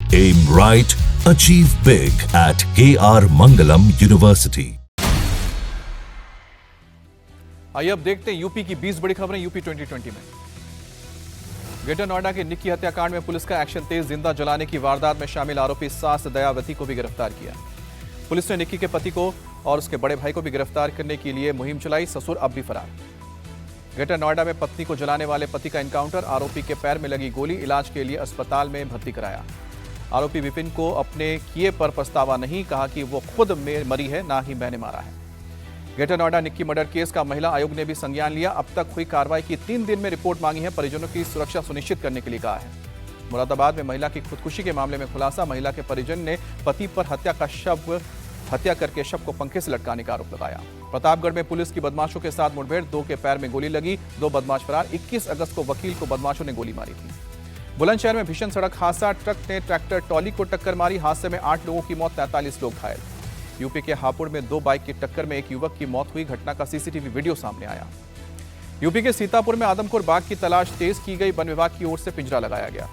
Aim right, achieve big at KR Mangalam University. आइए अब देखते हैं यूपी की 20 बड़ी खबरें यूपी 2020 में। ग्रेटर नोएडा के निक्की हत्याकांड में पुलिस का एक्शन तेज। जिंदा जलाने की वारदात में शामिल आरोपी सास दयावती को भी गिरफ्तार किया। पुलिस ने निक्की के पति को और उसके बड़े भाई को भी गिरफ्तार करने के लिए मुहिम चलाई। ससुर अब भी फरार। ग्रेटर नोएडा में पत्नी को जलाने वाले पति का एनकाउंटर। आरोपी के पैर में लगी गोली। इलाज के लिए अस्पताल में भर्ती कराया। आरोपी विपिन को अपने किए पर पछतावा नहीं, कहा कि वो खुद मरी है, ना ही मैंने मारा है। Greater Noida Nikki murder case का महिला आयोग ने भी संज्ञान लिया। अब तक हुई कार्रवाई की 3 दिन में रिपोर्ट मांगी है। परिजनों की सुरक्षा सुनिश्चित करने के लिए कहा है। मुरादाबाद में महिला की खुदकुशी के मामले में खुलासा। महिला के परिजन ने पति पर हत्या करके शव को पंखे से लटकाने का आरोप लगाया। प्रतापगढ़ में पुलिस की बदमाशों के साथ मुठभेड़। 2 के पैर में गोली लगी। 2 बदमाश फरार। 21 अगस्त को वकील को बदमाशों ने गोली मारी थी। बुलंदशहर में भीषण सड़क हादसा। ट्रक ने ट्रैक्टर ट्रॉली को टक्कर मारी। हादसे में 8 लोगों की मौत, 43 लोग घायल। यूपी के हापुड़ में 2 बाइक की टक्कर में एक युवक की मौत हुई। घटना का सीसीटीवी वीडियो सामने आया। यूपी के सीतापुर में आदमखोर बाघ की तलाश तेज की गई। वन विभाग की ओर से पिंजरा लगाया गया।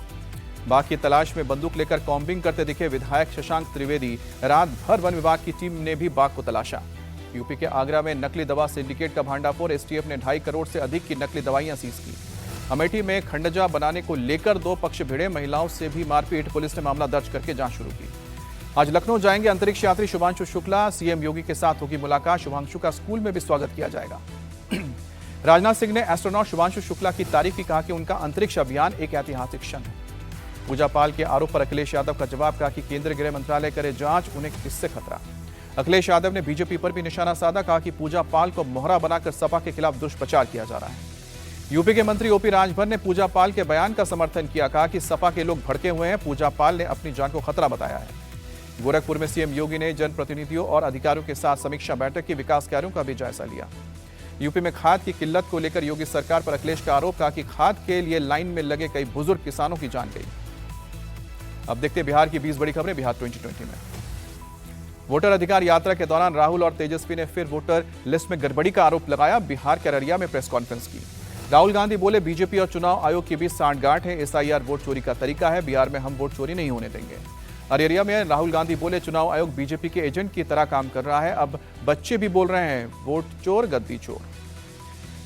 बाघ की तलाश में बंदूक लेकर कॉम्बिंग करते दिखे विधायक शशांक त्रिवेदी। रात भर वन विभाग की टीम ने भी बाघ को तलाशा। यूपी के आगरा में नकली दवा सिंडिकेट का भांडाफोड़। एसटीएफ ने 2.5 करोड़ से अधिक की नकली दवाइयां सीज की। अमेठी में खंडजा बनाने को लेकर 2 पक्ष भिड़े। महिलाओं से भी मारपीट। पुलिस ने मामला दर्ज करके जांच शुरू की। आज लखनऊ जाएंगे अंतरिक्ष यात्री शुभांशु शुक्ला। सीएम योगी के साथ होगी मुलाकात। शुभांशु का स्कूल में भी स्वागत किया जाएगा। राजनाथ सिंह ने एस्ट्रोनॉट शुभांशु शुक्ला की तारीफ की। कहा कि उनका अंतरिक्ष अभियान एक ऐतिहासिक क्षण है। पूजा पाल के आरोप पर अखिलेश यादव का जवाब। कहा कि केंद्रीय गृह मंत्रालय करे जांच, उन्हें किससे खतरा। अखिलेश यादव ने बीजेपी पर भी निशाना साधा। कहा कि पूजा पाल को मोहरा बनाकर सपा के खिलाफ दुष्प्रचार किया जा रहा है। यूपी के मंत्री ओपी राजभर ने पूजा पाल के बयान का समर्थन किया। कहा कि सपा के लोग भड़के हुए हैं। पूजा पाल ने अपनी जान को खतरा बताया है। गोरखपुर में सीएम योगी ने जनप्रतिनिधियों और अधिकारियों के साथ समीक्षा बैठक की। विकास कार्यों का भी जायजा लिया। यूपी में खाद की किल्लत को लेकर योगी सरकार पर अखिलेश का आरोप। कहा कि खाद के लिए लाइन में लगे कई बुजुर्ग किसानों की जान गई। अब देखते हैं बिहार की 20 बड़ी खबरें बिहार 2020 में। वोटर अधिकार यात्रा के दौरान राहुल और तेजस्वी ने फिर वोटर लिस्ट में गड़बड़ी का आरोप लगाया। बिहार के अररिया में प्रेस कॉन्फ्रेंस की। राहुल गांधी बोले, बीजेपी और चुनाव आयोग के बीच सांठगांठ है। एसआईआर वोट चोरी का तरीका है। बिहार में हम वोट चोरी नहीं होने देंगे। अररिया में राहुल गांधी बोले, चुनाव आयोग बीजेपी के एजेंट की तरह काम कर रहा है। अब बच्चे भी बोल रहे हैं वोट चोर, गद्दी चोर।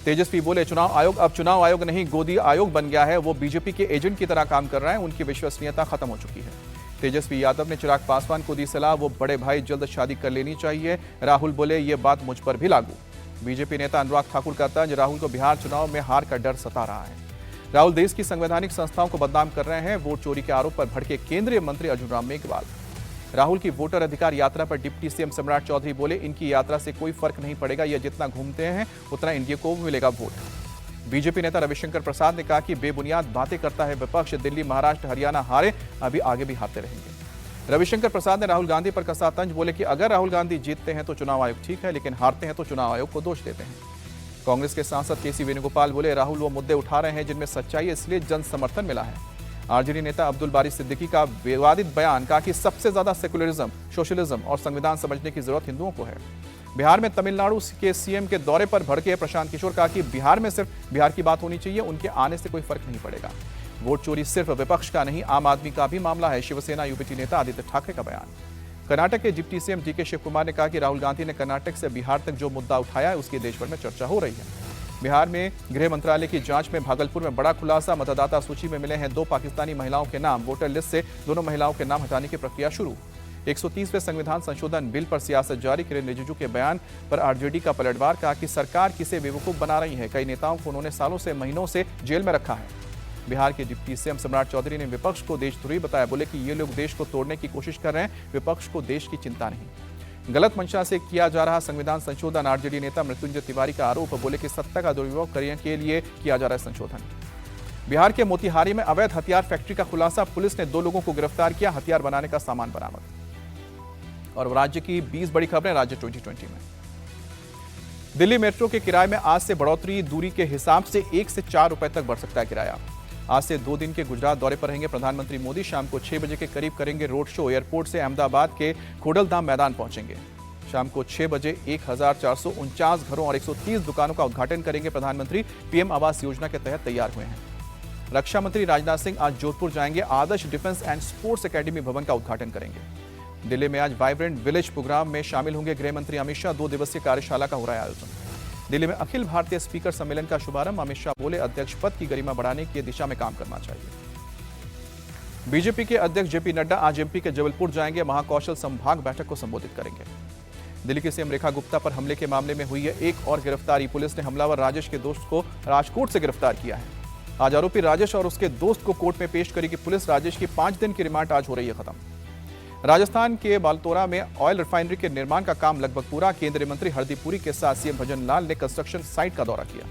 तेजस्वी बोले, अब चुनाव आयोग नहीं, गोदी आयोग बन गया है। वो बीजेपी के एजेंट की तरह काम कर रहा है। उनकी विश्वसनीयता खत्म हो चुकी है। तेजस्वी यादव ने चिराग पासवान को दी सलाह। वो बड़े भाई जल्द शादी कर लेनी चाहिए। राहुल बोले, ये बात मुझ पर भी लागू। बीजेपी नेता अनुराग ठाकुर का तंज। राहुल को बिहार चुनाव में हार का डर सता रहा है। राहुल देश की संवैधानिक संस्थाओं को बदनाम कर रहे हैं। वोट चोरी के आरोप पर भड़के केंद्रीय मंत्री अर्जुन राम मेघवाल। राहुल की वोटर अधिकार यात्रा पर डिप्टी सीएम सम्राट चौधरी बोले, इनकी यात्रा से कोई फर्क नहीं पड़ेगा। ये जितना घूमते हैं उतना एनडीए को मिलेगा वोट। बीजेपी नेता रविशंकर प्रसाद ने कहा कि बेबुनियाद बातें करता है विपक्ष। दिल्ली, महाराष्ट्र, हरियाणा हारे, अभी आगे भी हारते रहेंगे। रविशंकर प्रसाद ने राहुल गांधी पर कसा तंज। बोले कि अगर राहुल गांधी जीतते हैं तो चुनाव आयोग ठीक है, लेकिन हारते हैं तो चुनाव आयोग को दोष देते हैं। कांग्रेस के सांसद केसी वेणुगोपाल बोले, राहुल वो मुद्दे उठा रहे हैं जिनमें सच्चाई है, इसलिए जन समर्थन मिला है। आरजेडी नेता अब्दुल बारी सिद्दीकी का विवादित बयान। कहा कि सबसे ज्यादा सेकुलरिज्म, सोशलिज्म और संविधान समझने की जरूरत हिंदुओं को है। बिहार में तमिलनाडु के सीएम के दौरे पर भड़के प्रशांत किशोर। कहा कि बिहार में सिर्फ बिहार की बात होनी चाहिए, उनके आने से कोई फर्क नहीं पड़ेगा। वोट चोरी सिर्फ विपक्ष का नहीं, आम आदमी का भी मामला है। शिवसेना यूपीटी नेता आदित्य ठाकरे का बयान। कर्नाटक के डिप्टी सीएम डीके शिव कुमार ने कहा कि राहुल गांधी ने कर्नाटक से बिहार तक जो मुद्दा उठाया है उसकी देश भर में चर्चा हो रही है। बिहार में गृह मंत्रालय की जांच में भागलपुर में बड़ा खुलासा। मतदाता सूची में मिले हैं 2 पाकिस्तानी महिलाओं के नाम। वोटर लिस्ट से दोनों महिलाओं के नाम हटाने की प्रक्रिया शुरू। 130वें संविधान संशोधन बिल पर सियासत जारी। किरेन रिजिजू के बयान पर आरजेडी का पलटवार। कहा कि सरकार किसे बेवकूफ बना रही है। कई नेताओं को उन्होंने सालों से, महीनों से जेल में रखा है। बिहार के डिप्टी सीएम सम्राट चौधरी ने विपक्ष को देशद्रोही बताया। बोले कि ये लोग देश को तोड़ने की कोशिश कर रहे हैं, विपक्ष को देश की चिंता नहीं। गलत मंशा से किया जा रहा संविधान संशोधन। आरजेडी नेता मृत्युंजय तिवारी का आरोप। बोले कि सत्ता का दुरुपयोग करने के लिए किया जा रहा है संशोधन। बिहार के मोतिहारी में अवैध हथियार फैक्ट्री का खुलासा। पुलिस ने 2 लोगों को गिरफ्तार किया। हथियार बनाने का सामान बरामद। और राज्य की 20 बड़ी खबरें राज्य 2020 में। दिल्ली मेट्रो के किराए में आज से बढ़ोतरी। दूरी के हिसाब से 1 से 4 रुपए तक बढ़ सकता है किराया। आज से 2 दिन के गुजरात दौरे पर रहेंगे प्रधानमंत्री मोदी। शाम को 6 बजे के करीब करेंगे रोड शो। एयरपोर्ट से अहमदाबाद के खोडलधाम मैदान पहुंचेंगे। शाम को 6 बजे 1449 घरों और 130 दुकानों का उद्घाटन करेंगे प्रधानमंत्री। पीएम आवास योजना के तहत तैयार हुए हैं। रक्षा मंत्री राजनाथ सिंह आज जोधपुर जाएंगे। आदर्श डिफेंस एंड स्पोर्ट्स एकेडमी भवन का उद्घाटन करेंगे। दिल्ली में आज वाइब्रेंट विलेज प्रोग्राम में शामिल होंगे गृह मंत्री अमित शाह। 2 दिवसीय कार्यशाला का हो रहा है आयोजन। दिल्ली में अखिल भारतीय स्पीकर सम्मेलन का शुभारंभ। अमित शाह बोले, अध्यक्ष पद की गरिमा बढ़ाने की दिशा में काम करना चाहिए। बीजेपी के अध्यक्ष जेपी नड्डा आज एमपी के जबलपुर जाएंगे। महाकौशल संभाग बैठक को संबोधित करेंगे। दिल्ली की सीएम रेखा गुप्ता पर हमले के मामले में हुई है एक और गिरफ्तारी। पुलिस ने हमलावर राजेश के दोस्त को राजकोट से गिरफ्तार किया है। आज आरोपी राजेश और उसके दोस्त को कोर्ट में पेश करेगी पुलिस। राजेश की 5 दिन की रिमांड आज हो रही है खत्म। राजस्थान के बालतोरा में ऑयल रिफाइनरी के निर्माण का काम लगभग पूरा। केंद्रीय मंत्री हरदीप पुरी के साथ सीएम भजन लाल ने कंस्ट्रक्शन साइट का दौरा किया।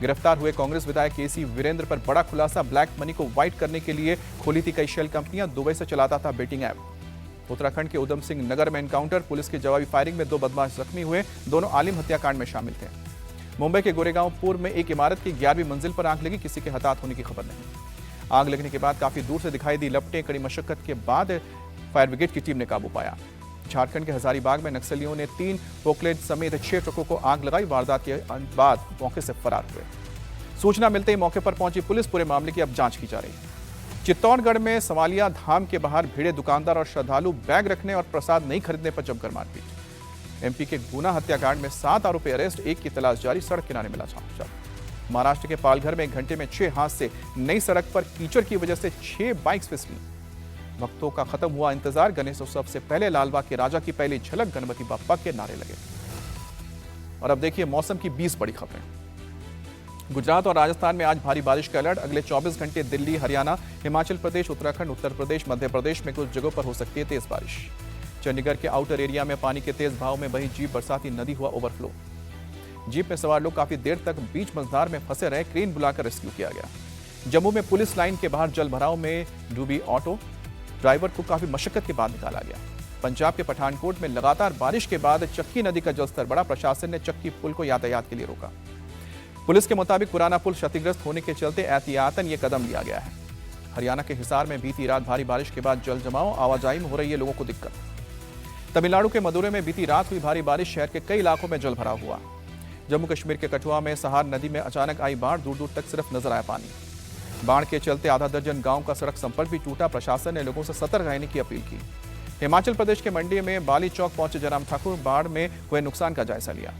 गिरफ्तार हुए कांग्रेस विधायक केसी वीरेंद्र पर बड़ा खुलासा। ब्लैक मनी को व्हाइट करने के लिए खोली थी कई शेल कंपनियां। दुबई से चलाता था बेटिंग ऐप। उत्तराखंड के उधम सिंह नगर में एनकाउंटर। पुलिस की जवाबी फायरिंग में 2 बदमाश जख्मी हुए। दोनों आलिम हत्याकांड में शामिल थे। मुंबई के गोरेगांव पूर्व में एक इमारत की 11वीं मंजिल पर आग लगी। किसी के हताहत होने की खबर नहीं। आग लगने के बाद काफी दूर से दिखाई दी लपटें। कड़ी मशक्कत के बाद फायर ब्रिगेड की टीम ने काबू पाया। झारखंड के हजारीबाग में नक्सलियों ने 3 पोकलेट समेत 6 ट्रकों को आग लगाई। वारदात के बाद मौके से फरार हुए। सूचना मिलते ही मौके पर पहुंची पुलिस। पूरे मामले की अब जांच की जा रही है। चित्तौड़गढ़ में सवालिया धाम के बाहर भिड़े दुकानदार और श्रद्धालु बैग रखने और प्रसाद नहीं खरीदने पर जमकर मारपीट। एमपी के गुना हत्याकांड में 7 आरोपी अरेस्ट। एक की तलाश जारी। सड़क किनारे मिला छाप। महाराष्ट्र के पालघर में 1 घंटे में 6 हादसे। नई सड़क पर कीचड़ की वजह से 6 बाइक्स फिसली। भक्तों का खत्म हुआ इंतजार। गणेश उत्सव से पहले लालबाग के राजा की पहली झलक। गणपति बप्पा के नारे लगे। और अब देखिए मौसम की 20 बड़ी खबरें। गुजरात और राजस्थान में आज भारी बारिश का अलर्ट। अगले 24 घंटे दिल्ली, हरियाणा, हिमाचल प्रदेश, उत्तराखंड, उत्तर प्रदेश, मध्य प्रदेश में कुछ जगहों पर हो सकती है तेज बारिश। चंडीगढ़ के आउटर एरिया में पानी के तेज बहाव में बही जीप। बरसाती नदी हुआ ओवरफ्लो। जीप में सवार लोग काफी देर तक बीच मझधार में फंसे रहे। क्रेन बुलाकर रेस्क्यू किया गया। जम्मू में पुलिस लाइन के बाहर जल भराव में डूबी ऑटो। ड्राइवर को काफी मशक्कत के बाद निकाला गया। पंजाब के पठानकोट में लगातार बारिश के बाद चक्की नदी का जलस्तर बढ़ा। प्रशासन ने चक्की पुल को यातायात के लिए रोका। पुलिस के मुताबिक पुराना पुल क्षतिग्रस्त होने के चलते एहतियातन ये कदम लिया गया है। हरियाणा के हिसार में बीती रात भारी बारिश के बाद जल जमाव। आवाजाही में हो रही है लोगों को दिक्कत। तमिलनाडु के मदुरै में बीती रात हुई भारी बारिश। शहर के कई इलाकों में जल भराव हुआ। जम्मू कश्मीर के कठुआ में सहार नदी में अचानक आई बाढ़। दूर दूर तक सिर्फ नजर आया पानी। बाढ़ के चलते आधा दर्जन गांव का सड़क संपर्क भी टूटा। प्रशासन ने लोगों से सतर्क रहने की अपील की। हिमाचल प्रदेश के मंडी में बाली चौक पहुंचे जयराम ठाकुर। बाढ़ में हुए नुकसान का जायजा लिया।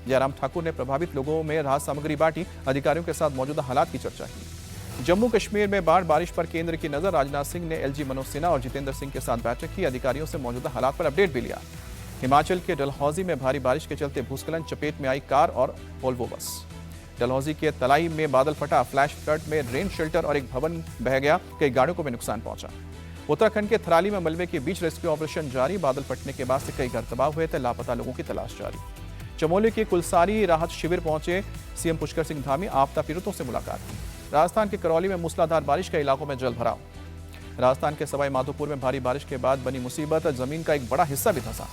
जयराम ठाकुर ने प्रभावित लोगों में राहत सामग्री बांटी। अधिकारियों के साथ मौजूदा हालात की चर्चा की। जम्मू कश्मीर में बारिश पर केंद्र की नजर। राजनाथ सिंह ने एलजी मनोज सिन्हा और जितेंद्र सिंह के साथ बैठक की। अधिकारियों से मौजूदा हालात पर अपडेट भी लिया। हिमाचल के डलहौजी में भारी बारिश के चलते भूस्खलन। चपेट में आई कार और वोल्वो बस। डलहौजी के तलाई में बादल फटा। फ्लैश फ्लड में रेन शेल्टर और एक भवन बह गया। कई गाड़ियों को भी नुकसान पहुंचा। उत्तराखंड के थराली में मलबे के बीच रेस्क्यू ऑपरेशन जारी। बादल फटने के बाद से कई घर तबाह हुए थे। लापता लोगों की तलाश जारी। चमोली के कुलसारी राहत शिविर पहुंचे सीएम पुष्कर सिंह धामी। आपदा पीड़ितों से मुलाकात की। राजस्थान के करौली में मूसलाधार बारिश। कई इलाकों में जल भराव। राजस्थान के सवाई माधोपुर में भारी बारिश के बाद बनी मुसीबत। जमीन का एक बड़ा हिस्सा भी धंसा।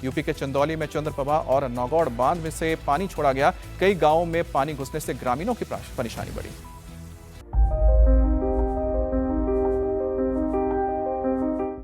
यूपी के चंदौली में चंद्रप्रभा और नौगौड़ बांध में से पानी छोड़ा गया। कई गांवों में पानी घुसने से ग्रामीणों की परेशानी बढ़ी।